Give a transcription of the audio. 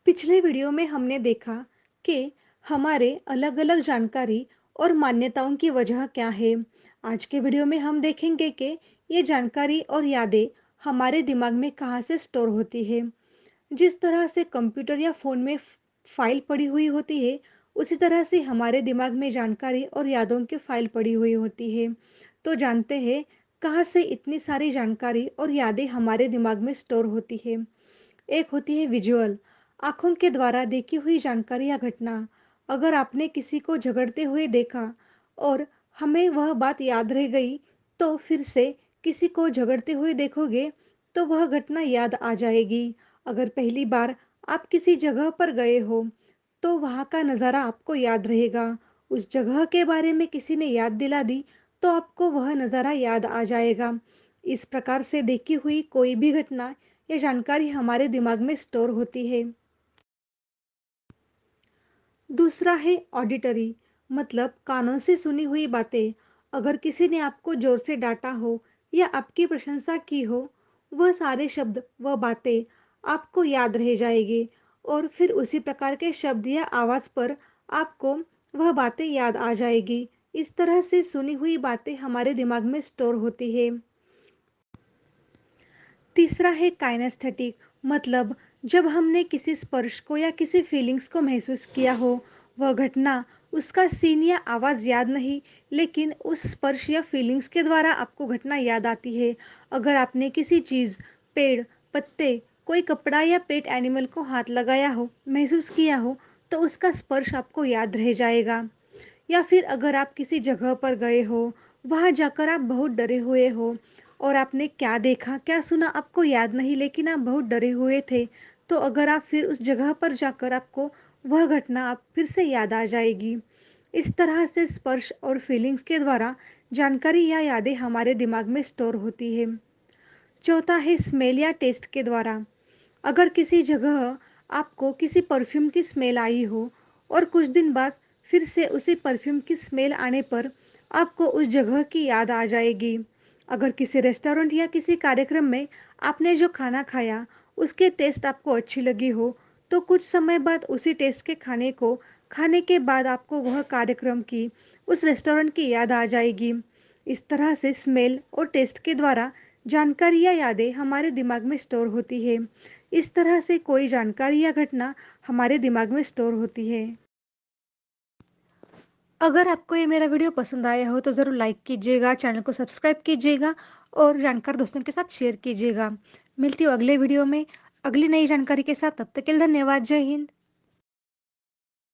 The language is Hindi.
पिछले वीडियो में हमने देखा कि हमारे अलग-अलग जानकारी और मान्यताओं की वजह क्या है। आज के वीडियो में हम देखेंगे कि ये जानकारी और यादें हमारे दिमाग में कहाँ से स्टोर होती है। जिस तरह से कंप्यूटर या फ़ोन में फाइल पड़ी हुई होती है, उसी तरह से हमारे दिमाग में जानकारी और यादों की फाइल पड़ी हुई होती है। तो जानते हैं कहाँ से इतनी सारी जानकारी और यादें हमारे दिमाग में स्टोर होती है। एक होती है विजुअल, आँखों के द्वारा देखी हुई जानकारी या घटना। अगर आपने किसी को झगड़ते हुए देखा और हमें वह बात याद रह गई, तो फिर से किसी को झगड़ते हुए देखोगे, तो वह घटना याद आ जाएगी। अगर पहली बार आप किसी जगह पर गए हो, तो वहाँ का नज़ारा आपको याद रहेगा। उस जगह के बारे में किसी ने याद दिला दी, तो आपको वह नज़ारा याद आ जाएगा। इस प्रकार से देखी हुई कोई भी घटना ये जानकारी हमारे दिमाग में स्टोर होती है। दूसरा है ऑडिटरी, मतलब कानों से सुनी हुई बातें। अगर किसी ने आपको जोर से डांटा हो या आपकी प्रशंसा की हो, वह सारे शब्द व बातें आपको याद रह जाएंगे और फिर उसी प्रकार के शब्द या आवाज़ पर आपको वह बातें याद आ जाएगी। इस तरह से सुनी हुई बातें हमारे दिमाग में स्टोर होती है। तीसरा है काइनेस्थेटिक, मतलब जब हमने किसी स्पर्श को या किसी फीलिंग्स को महसूस किया हो, वह घटना, उसका सीन या आवाज़ याद नहीं, लेकिन उस स्पर्श या फीलिंग्स के द्वारा आपको घटना याद आती है। अगर आपने किसी चीज़, पेड़, पत्ते, कोई कपड़ा या पेट एनिमल को हाथ लगाया हो, महसूस किया हो, तो उसका स्पर्श आपको याद रह जाएगा। या फिर अगर आप किसी जगह पर गए हो, वहाँ जाकर आप बहुत डरे हुए हो और आपने क्या देखा, क्या सुना आपको याद नहीं, लेकिन आप बहुत डरे हुए थे। तो अगर आप फिर उस जगह पर जाकर आपको वह घटना आप फिर से याद आ जाएगी। इस तरह से स्पर्श और फीलिंग्स के द्वारा जानकारी या यादें हमारे दिमाग में स्टोर होती है। चौथा है स्मेल या टेस्ट के द्वारा। अगर किसी जगह आपको किसी परफ्यूम की स्मेल आई हो और कुछ दिन बाद फिर से उसी परफ्यूम की स्मेल आने पर आपको उस जगह की याद आ जाएगी। अगर किसी रेस्टोरेंट या किसी कार्यक्रम में आपने जो खाना खाया, उसके टेस्ट आपको अच्छी लगी हो, तो कुछ समय बाद उसी टेस्ट के खाने को खाने के बाद आपको वह कार्यक्रम की, उस रेस्टोरेंट की याद आ जाएगी। इस तरह से स्मेल और टेस्ट के द्वारा जानकारी या यादें हमारे दिमाग में स्टोर होती है। इस तरह से कोई जानकारी या घटना हमारे दिमाग में स्टोर होती है। अगर आपको ये मेरा वीडियो पसंद आया हो तो ज़रूर लाइक कीजिएगा, चैनल को सब्सक्राइब कीजिएगा और जानकार दोस्तों के साथ शेयर कीजिएगा। मिलती हूँ अगले वीडियो में अगली नई जानकारी के साथ, तब तक के लिए धन्यवाद। जय हिंद।